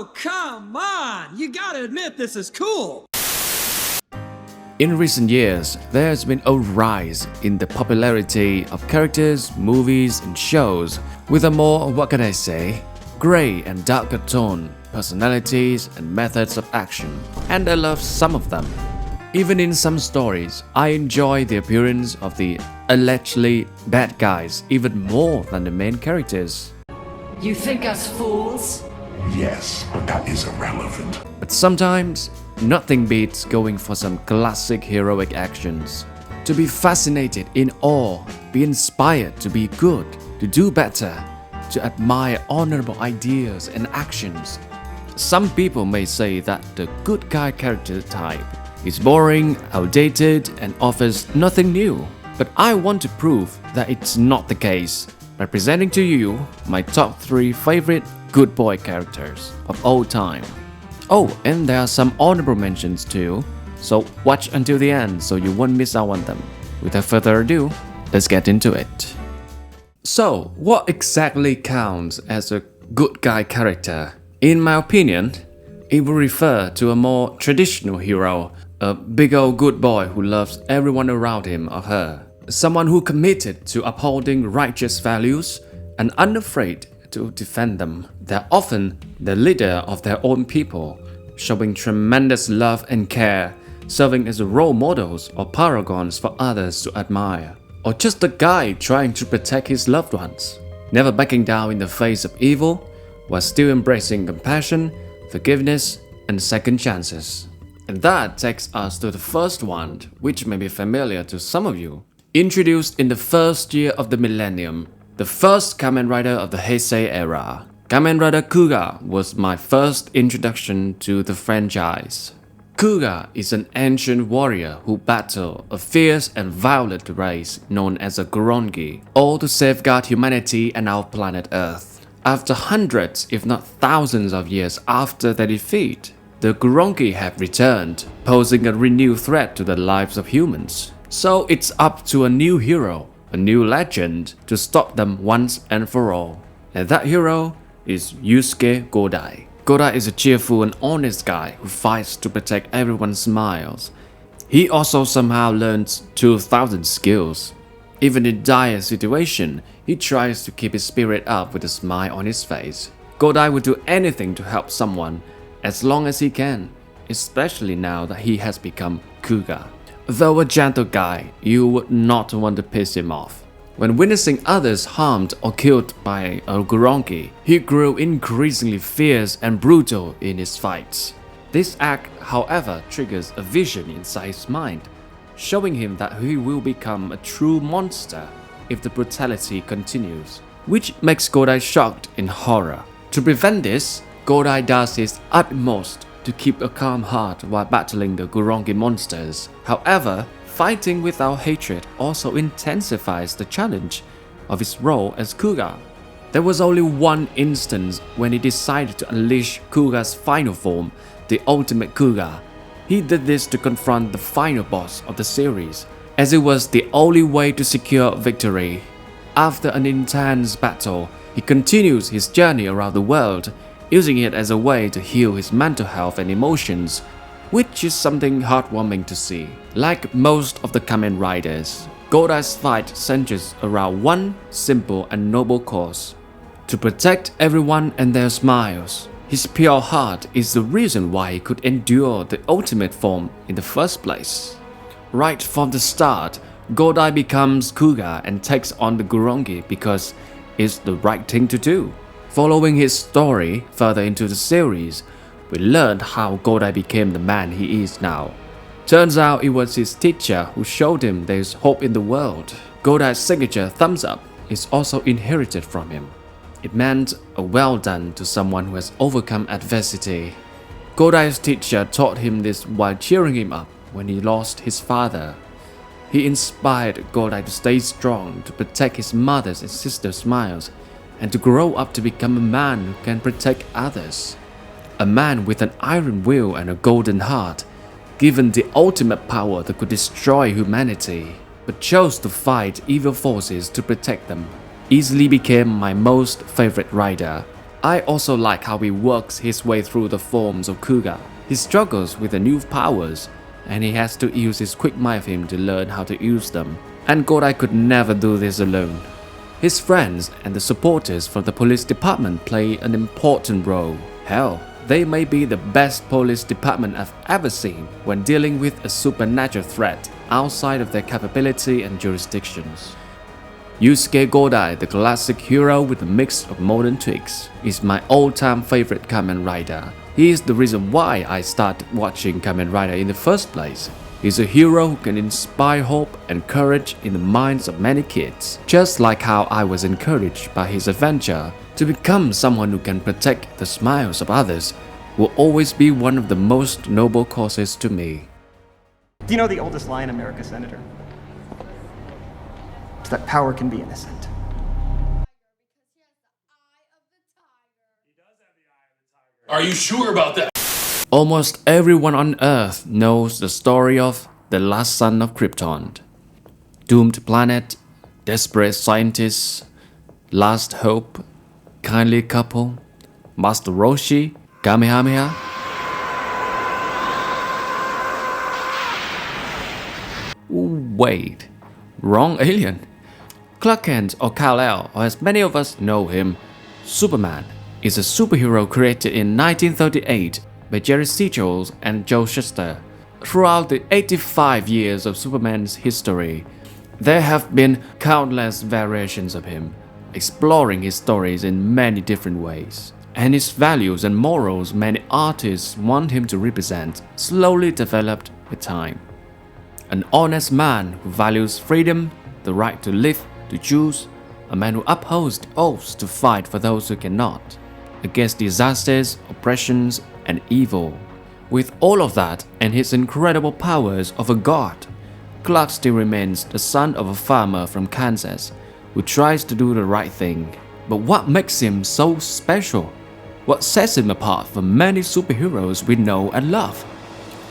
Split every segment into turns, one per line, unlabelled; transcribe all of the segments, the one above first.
Oh, come on! You gotta admit this is cool!
In recent years, there's been a rise in the popularity of characters, movies, and shows with a more, what can I say, grey and darker tone, personalities, and methods of action, and I love some of them. Even in some stories, I enjoy the appearance of the allegedly bad guys even more than the main characters.
You think us fools?
Yes, but that is irrelevant.
But sometimes, nothing beats going for some classic heroic actions. To be fascinated, in awe, be inspired to be good, to do better, to admire honorable ideas and actions. Some people may say that the good guy character type is boring, outdated, and offers nothing new. But I want to prove that it's not the case by presenting to you my top 3 favorite good boy characters of all time. Oh, and there are some honorable mentions too, so watch until the end so you won't miss out on them. Without further ado, let's get into it. So, what exactly counts as a good guy character? In my opinion, it will refer to a more traditional hero, a big old good boy who loves everyone around him or her. Someone who committed to upholding righteous values and unafraid to defend them. They're often the leader of their own people, showing tremendous love and care, serving as role models or paragons for others to admire. Or just a guy trying to protect his loved ones, never backing down in the face of evil, while still embracing compassion, forgiveness, and second chances. And that takes us to the first one, which may be familiar to some of you. Introduced in the first year of the millennium, the first Kamen Rider of the Heisei era, Kamen Rider Kuuga was my first introduction to the franchise. Kuuga is an ancient warrior who battled a fierce and violent race known as a Grongi, all to safeguard humanity and our planet Earth. After hundreds, if not thousands of years after their defeat, the Grongi have returned, posing a renewed threat to the lives of humans. So it's up to a new hero, a new legend, to stop them once and for all. And that hero is Yusuke Godai. Godai is a cheerful and honest guy who fights to protect everyone's smiles. He also somehow learns 2,000 skills. Even in dire situation, he tries to keep his spirit up with a smile on his face. Godai would do anything to help someone as long as he can, especially now that he has become Kuuga. Though a gentle guy, you would not want to piss him off. When witnessing others harmed or killed by a Grongi, he grew increasingly fierce and brutal in his fights. This act, however, triggers a vision inside his mind, showing him that he will become a true monster if the brutality continues, which makes Godai shocked in horror. To prevent this, Godai does his utmost to keep a calm heart while battling the Grongi monsters. However, fighting without hatred also intensifies the challenge of his role as Kuuga. There was only one instance when he decided to unleash Kuuga's final form, the Ultimate Kuuga. He did this to confront the final boss of the series, as it was the only way to secure victory. After an intense battle, he continues his journey around the world, using it as a way to heal his mental health and emotions, which is something heartwarming to see. Like most of the Kamen Riders, Godai's fight centers around one simple and noble cause: to protect everyone and their smiles. His pure heart is the reason why he could endure the ultimate form in the first place. Right from the start, Godai becomes Kuuga and takes on the Grongi because it's the right thing to do. Following his story further into the series, we learned how Godai became the man he is now. Turns out it was his teacher who showed him there is hope in the world. Godai's signature thumbs up is also inherited from him. It meant a well done to someone who has overcome adversity. Godai's teacher taught him this while cheering him up when he lost his father. He inspired Godai to stay strong, to protect his mother's and sister's smiles, and to grow up to become a man who can protect others. A man with an iron will and a golden heart, given the ultimate power that could destroy humanity, but chose to fight evil forces to protect them, easily became my most favorite rider. I also like how he works his way through the forms of Kuuga. He struggles with the new powers, and he has to use his quick mind of him to learn how to use them. And Godai could never do this alone. His friends and the supporters from the police department play an important role. Hell, they may be the best police department I've ever seen when dealing with a supernatural threat outside of their capability and jurisdictions. Yusuke Godai, the classic hero with a mix of modern tweaks, is my all-time favorite Kamen Rider. He is the reason why I started watching Kamen Rider in the first place. He's a hero who can inspire hope and courage in the minds of many kids, just like how I was encouraged by his adventure. To become someone who can protect the smiles of others will always be one of the most noble causes to me.
Do you know the oldest lie in America, Senator? It's that power can be innocent.
Are you sure about that?
Almost everyone on Earth knows the story of the last son of Krypton. Doomed planet, desperate scientists, last hope, kindly couple, Master Roshi, Kamehameha. Wait, wrong alien. Clark Kent, or Kal-El, or as many of us know him, Superman, is a superhero created in 1938 by Jerry Siegel and Joe Shuster. Throughout the 85 years of Superman's history, there have been countless variations of him, exploring his stories in many different ways. And his values and morals many artists want him to represent slowly developed with time. An honest man who values freedom, the right to live, to choose, a man who upholds the oaths to fight for those who cannot, against disasters, oppressions, and evil. With all of that and his incredible powers of a god, Clark still remains the son of a farmer from Kansas who tries to do the right thing. But what makes him so special? What sets him apart from many superheroes we know and love?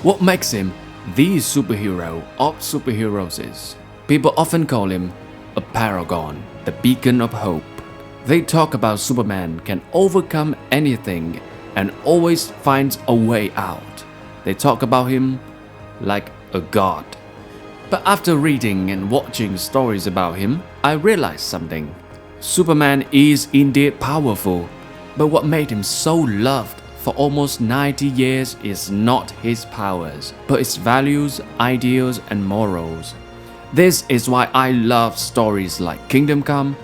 What makes him the superhero of superheroes? People often call him a paragon, the beacon of hope. They talk about Superman can overcome anything and always finds a way out. They talk about him like a god. But after reading and watching stories about him, I realized something. Superman is indeed powerful, but what made him so loved for almost 90 years is not his powers, but his values, ideals, and morals. This is why I love stories like Kingdom Come,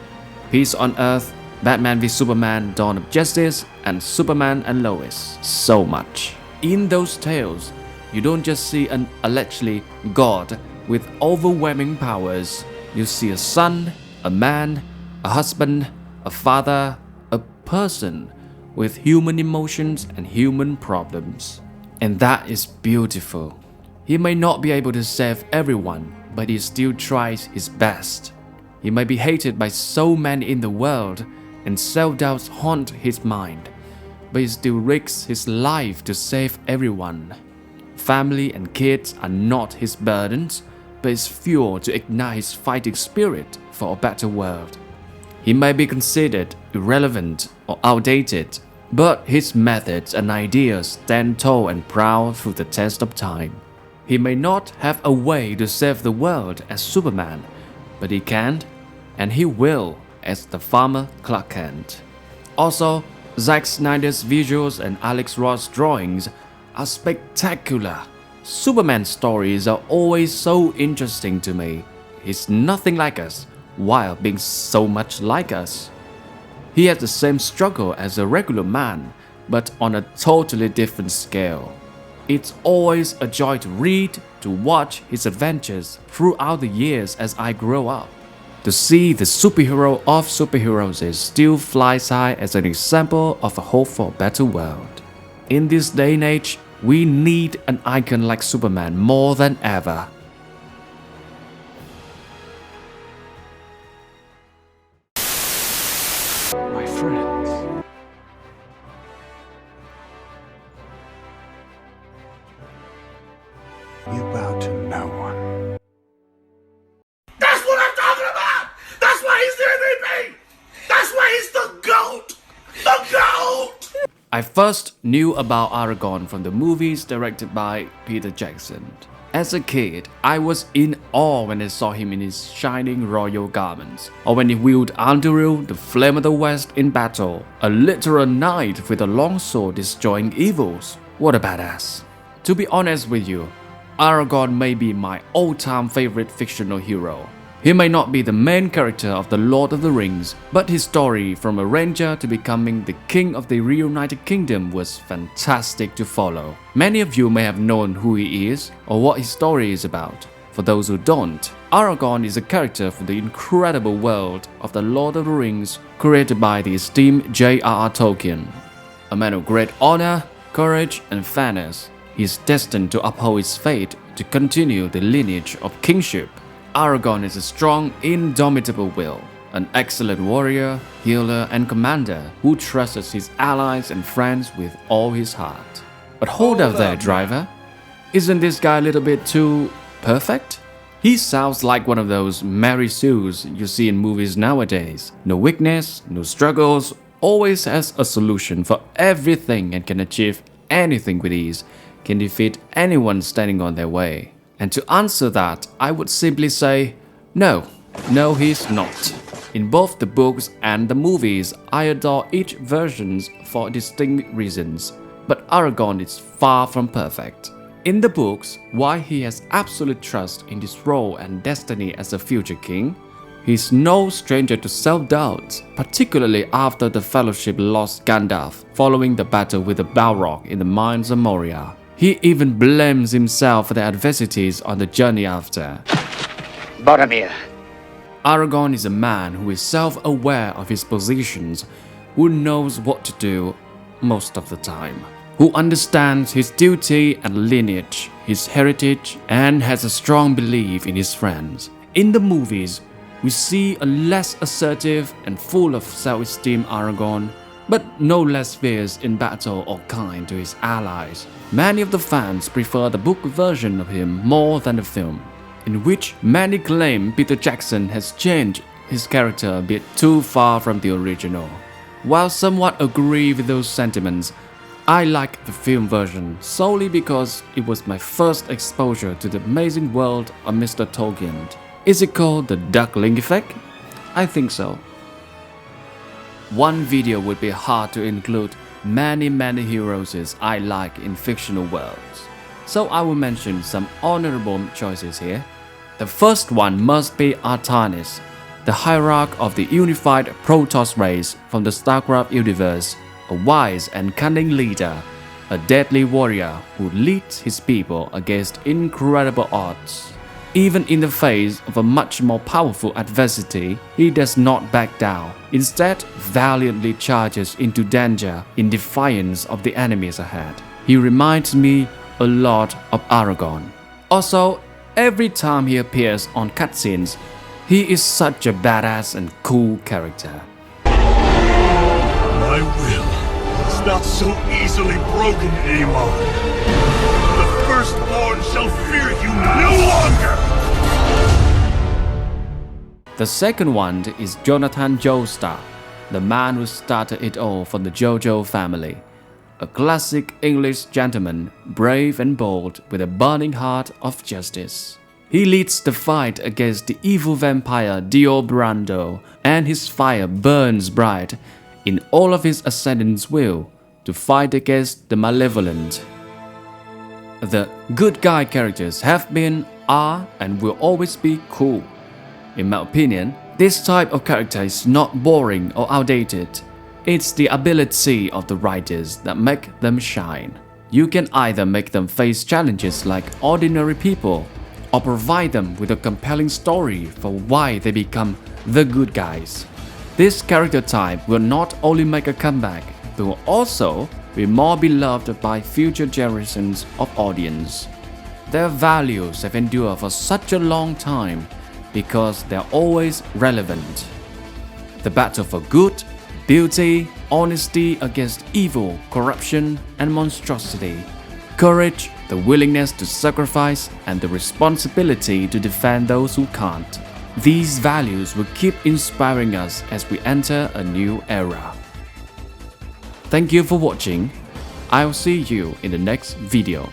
Peace on Earth, Batman v Superman, Dawn of Justice, and Superman and Lois so much. In those tales, you don't just see an allegedly god with overwhelming powers. You see a son, a man, a husband, a father, a person with human emotions and human problems. And that is beautiful. He may not be able to save everyone, but he still tries his best. He may be hated by so many in the world, and self-doubts haunt his mind, but he still risks his life to save everyone. Family and kids are not his burdens, but his fuel to ignite his fighting spirit for a better world. He may be considered irrelevant or outdated, but his methods and ideas stand tall and proud through the test of time. He may not have a way to save the world as Superman, but he can, and he will, as the farmer Clark Kent. Also, Zack Snyder's visuals and Alex Ross's drawings are spectacular. Superman's stories are always so interesting to me. He's nothing like us, while being so much like us. He has the same struggle as a regular man, but on a totally different scale. It's always a joy to read, to watch his adventures throughout the years as I grow up. To see the superhero of superheroes still flies high as an example of a hope for a better world. In this day and age, we need an icon like Superman more than ever.
My friends.
You bow to no one.
That's what I'm talking about! That's why he's the MVP! That's why he's the GOAT! The GOAT!
I first knew about Aragorn from the movies directed by Peter Jackson. As a kid, I was in awe when I saw him in his shining royal garments, or when he wielded Anduril, the Flame of the West, in battle, a literal knight with a long sword destroying evils. What a badass. To be honest with you, Aragorn may be my all-time favorite fictional hero. He may not be the main character of The Lord of the Rings, but his story from a ranger to becoming the king of the reunited kingdom was fantastic to follow. Many of you may have known who he is or what his story is about. For those who don't, Aragorn is a character from the incredible world of The Lord of the Rings created by the esteemed J.R.R. Tolkien. A man of great honor, courage, and fairness, he is destined to uphold his fate to continue the lineage of kingship. Aragorn is a strong, indomitable will, an excellent warrior, healer, and commander who trusts his allies and friends with all his heart. But hold up there, driver. Isn't this guy a little bit too perfect? He sounds like one of those Mary Sues you see in movies nowadays. No weakness, no struggles, always has a solution for everything and can achieve anything with ease, can defeat anyone standing on their way. And to answer that, I would simply say, no, he's not. In both the books and the movies, I adore each version for distinct reasons, but Aragorn is far from perfect. In the books, while he has absolute trust in his role and destiny as a future king, he's no stranger to self-doubt, particularly after the Fellowship lost Gandalf following the battle with the Balrog in the Mines of Moria. He even blames himself for the adversities on the journey after.
Boromir.
Aragorn is a man who is self-aware of his positions, who knows what to do most of the time, who understands his duty and lineage, his heritage, and has a strong belief in his friends. In the movies, we see a less assertive and full of self-esteem Aragorn, but no less fierce in battle or kind to his allies. Many of the fans prefer the book version of him more than the film, in which many claim Peter Jackson has changed his character a bit too far from the original. While somewhat agree with those sentiments, I like the film version solely because it was my first exposure to the amazing world of Mr. Tolkien. Is it called the Duckling effect? I think so. One video would be hard to include many heroes I like in fictional worlds, so I will mention some honorable choices here. The first one must be Artanis, the hierarch of the unified Protoss race from the StarCraft universe, a wise and cunning leader, a deadly warrior who leads his people against incredible odds. Even in the face of a much more powerful adversity, he does not back down. Instead, valiantly charges into danger in defiance of the enemies ahead. He reminds me a lot of Aragorn. Also, every time he appears on cutscenes, he is such a badass and cool character.
My will is not so easily broken, Aemon. The firstborn shall fear you no longer!
The second one is Jonathan Joestar, the man who started it all for the Jojo family. A classic English gentleman, brave and bold with a burning heart of justice. He leads the fight against the evil vampire Dio Brando, and his fire burns bright in all of his ascendants' will to fight against the malevolent. The good guy characters have been, are, and will always be cool. In my opinion, this type of character is not boring or outdated. It's the ability of the writers that make them shine. You can either make them face challenges like ordinary people, or provide them with a compelling story for why they become the good guys. This character type will not only make a comeback, but will also be more beloved by future generations of audience. Their values have endured for such a long time because they're always relevant. The battle for good, beauty, honesty against evil, corruption, and monstrosity. Courage, the willingness to sacrifice, and the responsibility to defend those who can't. These values will keep inspiring us as we enter a new era. Thank you for watching. I'll see you in the next video.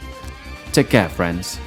Take care, friends.